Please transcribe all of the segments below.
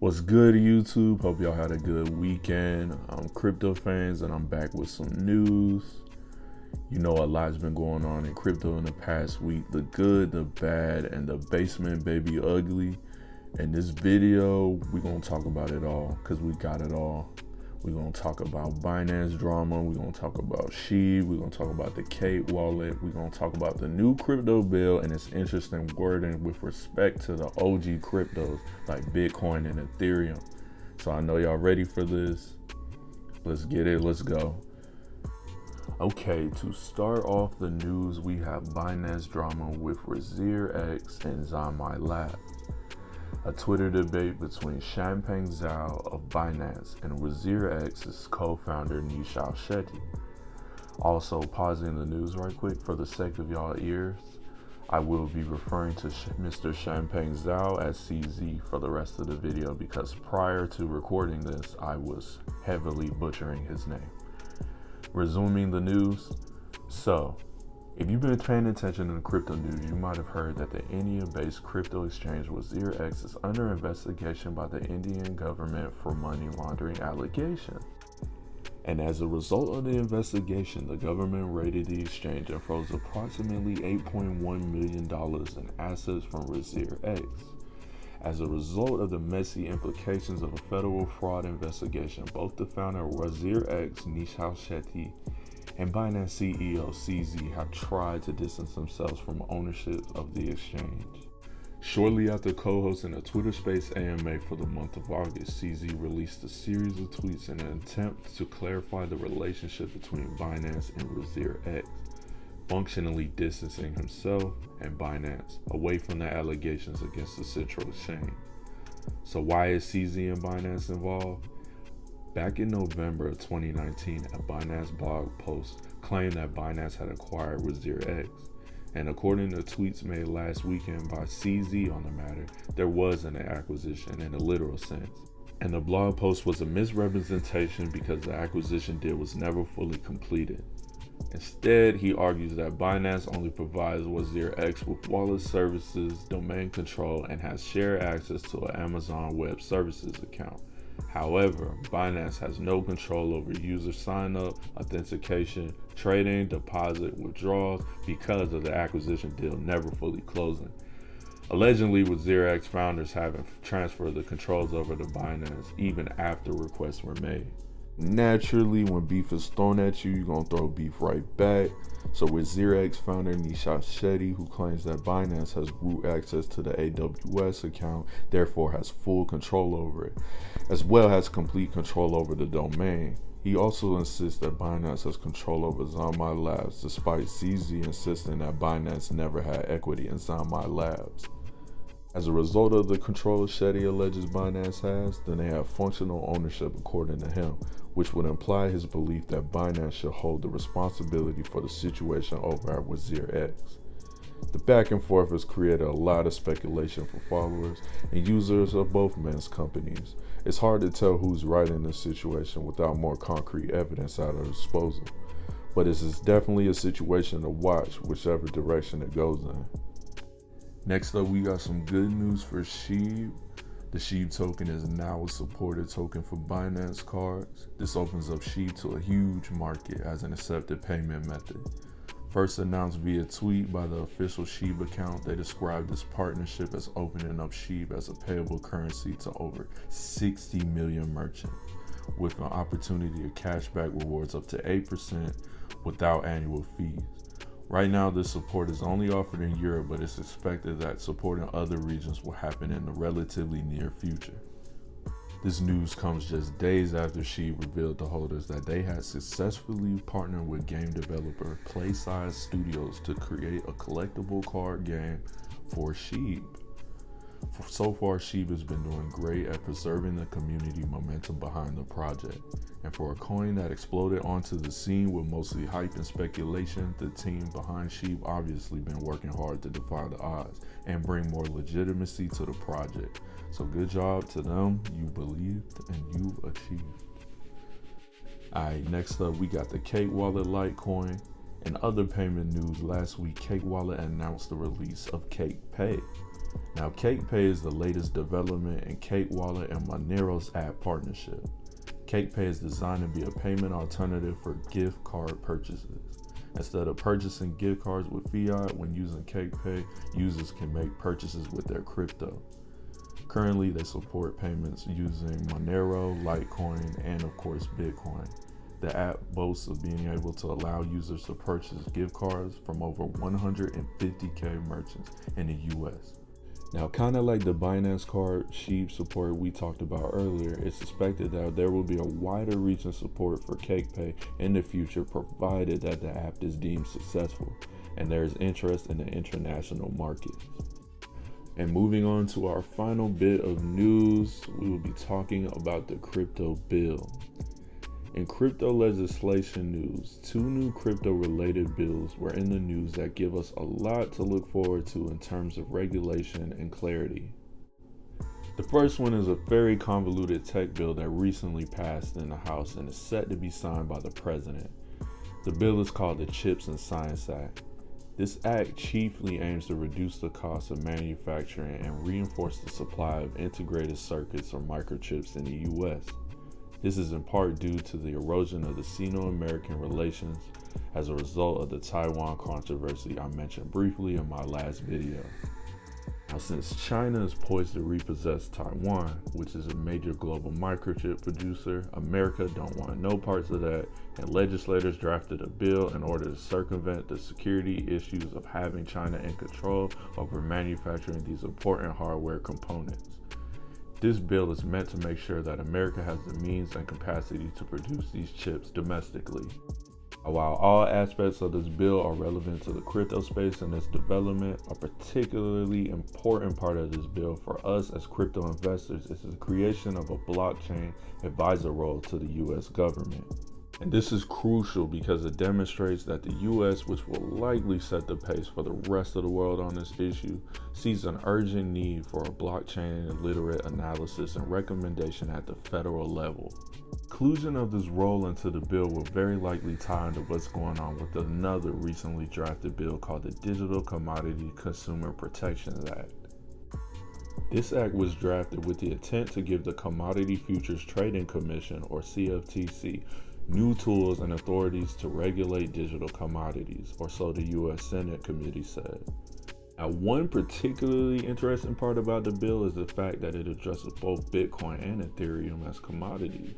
What's good, YouTube? Hope y'all had a good weekend. I'm CryptoPhanez and I'm back with some news. You know, a lot's been going on in crypto in the past week. The good, the bad, and the basement baby ugly. In this video, we're going to talk about it all because we got it all. We're going to talk about Binance Drama. We're going to talk about Shib. We're going to talk about the Kate wallet. We're going to talk about the new crypto bill and its interesting wording with respect to the OG cryptos like Bitcoin and Ethereum. So I know y'all ready for this. Let's get it. Let's go. Okay, to start off the news, we have Binance Drama with Razir X and Zamai Labs. A Twitter debate between Champagne Zhao of Binance and Razir X's co-founder Nishal Shetty. Also, pausing the news right quick for the sake of y'all ears, I will be referring to Mr. Champagne Zhao as CZ for the rest of the video because prior to recording this, I was heavily butchering his name. Resuming the news, so if you've been paying attention to the crypto news, you might have heard that the India-based crypto exchange Razir X is under investigation by the Indian government for money laundering allegations. And as a result of the investigation, the government raided the exchange and froze approximately $8.1 million in assets from Razir X. As a result of the messy implications of a federal fraud investigation, both the founder Razir X, Nishal Shetty, and Binance CEO CZ have tried to distance themselves from ownership of the exchange. Shortly after co-hosting a Twitter Space AMA for the month of August, CZ released a series of tweets in an attempt to clarify the relationship between Binance and Razir X, functionally distancing himself and Binance away from the allegations against the central exchange. So why is CZ and Binance involved? Back in November of 2019, a Binance blog post claimed that Binance had acquired Razir X. And according to tweets made last weekend by CZ on the matter, there was an acquisition in a literal sense. And the blog post was a misrepresentation because the acquisition deal was never fully completed. Instead, he argues that Binance only provides Razir X with wallet services, domain control, and has shared access to an Amazon Web Services account. However, Binance has no control over user sign-up, authentication, trading, deposit, withdrawals because of the acquisition deal never fully closing. Allegedly, Razir X founders haven't transferred the controls over to Binance even after requests were made. Naturally, when beef is thrown at you, you're going to throw beef right back. So Razir X founder Nishal Shetty, who claims that Binance has root access to the AWS account, therefore has full control over it, as well as complete control over the domain. He also insists that Binance has control over Zamai Labs, despite CZ insisting that Binance never had equity in Zamai Labs. As a result of the control Shetty alleges Binance has, then they have functional ownership according to him, which would imply his belief that Binance should hold the responsibility for the situation over at Razir X. The back and forth has created a lot of speculation for followers and users of both men's companies. It's hard to tell who's right in this situation without more concrete evidence at our disposal, but this is definitely a situation to watch whichever direction it goes in. Next up, we got some good news for Shib. The Shib token is now a supported token for Binance cards. This opens up Shib to a huge market as an accepted payment method. First announced via tweet by the official Shib account, they described this partnership as opening up Shib as a payable currency to over 60 million merchants, with an opportunity to cashback rewards up to 8% without annual fees. Right now, this support is only offered in Europe, but it's expected that support in other regions will happen in the relatively near future. This news comes just days after Shib revealed to holders that they had successfully partnered with game developer PlaySide Studios to create a collectible card game for Shib. So far, Shib has been doing great at preserving the community momentum behind the project. And for a coin that exploded onto the scene with mostly hype and speculation, the team behind Shib obviously been working hard to defy the odds and bring more legitimacy to the project. So good job to them, you believed and you achieved. Alright, next up we got the Kate wallet Litecoin. In other payment news, last week Kate wallet announced the release of Kate Pay. Now, CakePay is the latest development in Cake Wallet and Monero's app partnership. CakePay is designed to be a payment alternative for gift card purchases. Instead of purchasing gift cards with fiat, when using CakePay, users can make purchases with their crypto. Currently, they support payments using Monero, Litecoin, and of course, Bitcoin. The app boasts of being able to allow users to purchase gift cards from over 150,000 merchants in the US. Now, kind of like the Binance card Shib support we talked about earlier, it's expected that there will be a wider reach of support for CakePay in the future, provided that the app is deemed successful and there is interest in the international markets. And moving on to our final bit of news, we will be talking about the crypto bill. In crypto legislation news, 2 new crypto-related bills were in the news that give us a lot to look forward to in terms of regulation and clarity. The first one is a very convoluted tech bill that recently passed in the House and is set to be signed by the President. The bill is called the Chips and Science Act. This act chiefly aims to reduce the cost of manufacturing and reinforce the supply of integrated circuits or microchips in the US. This is in part due to the erosion of the Sino-American relations as a result of the Taiwan controversy I mentioned briefly in my last video. Now, since China is poised to repossess Taiwan, which is a major global microchip producer, America don't want no parts of that, and legislators drafted a bill in order to circumvent the security issues of having China in control over manufacturing these important hardware components. This bill is meant to make sure that America has the means and capacity to produce these chips domestically. While all aspects of this bill are relevant to the crypto space and its development, a particularly important part of this bill for us as crypto investors is the creation of a blockchain advisor role to the US government. And this is crucial because it demonstrates that the US, which will likely set the pace for the rest of the world on this issue, sees an urgent need for a blockchain literate analysis and recommendation at the federal level. Inclusion of this role into the bill will very likely tie into what's going on with another recently drafted bill called the Digital Commodity Consumer Protections Act. This act was drafted with the intent to give the Commodity Futures Trading Commission, or CFTC, new tools and authorities to regulate digital commodities, or so the U.S. Senate committee said. Now, one particularly interesting part about the bill is the fact that it addresses both Bitcoin and Ethereum as commodities,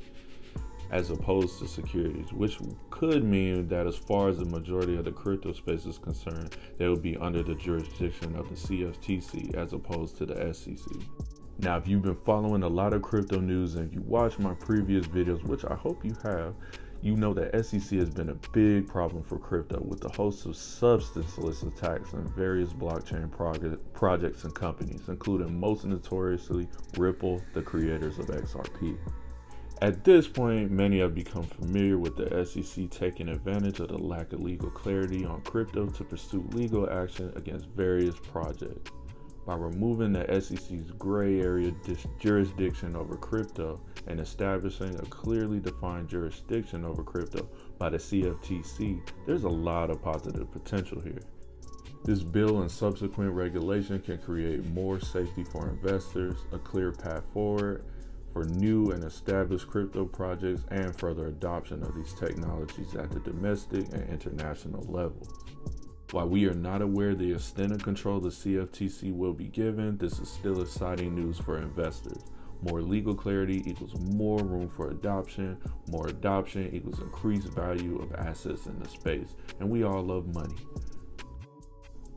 as opposed to securities, which could mean that as far as the majority of the crypto space is concerned, they will be under the jurisdiction of the CFTC as opposed to the SEC. Now, if you've been following a lot of crypto news and you watched my previous videos, which I hope you have, you know that SEC has been a big problem for crypto with a host of substanceless attacks on various blockchain projects and companies, including most notoriously Ripple, the creators of XRP. At this point, many have become familiar with the SEC taking advantage of the lack of legal clarity on crypto to pursue legal action against various projects. By removing the SEC's gray area jurisdiction over crypto and establishing a clearly defined jurisdiction over crypto by the CFTC, there's a lot of positive potential here. This bill and subsequent regulation can create more safety for investors, a clear path forward for new and established crypto projects, and further adoption of these technologies at the domestic and international levels. While we are not aware of the extent of control the CFTC will be given, this is still exciting news for investors. More legal clarity equals more room for adoption. More adoption equals increased value of assets in the space. And we all love money.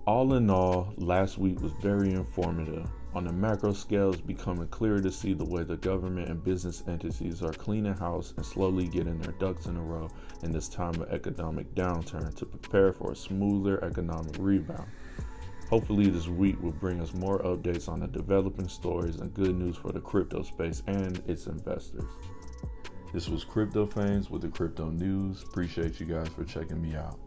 All in all, last week was very informative. On the macro scale, it's becoming clearer to see the way the government and business entities are cleaning house and slowly getting their ducks in a row in this time of economic downturn to prepare for a smoother economic rebound. Hopefully this week will bring us more updates on the developing stories and good news for the crypto space and its investors. This was CryptoPhanez with the crypto news. Appreciate you guys for checking me out.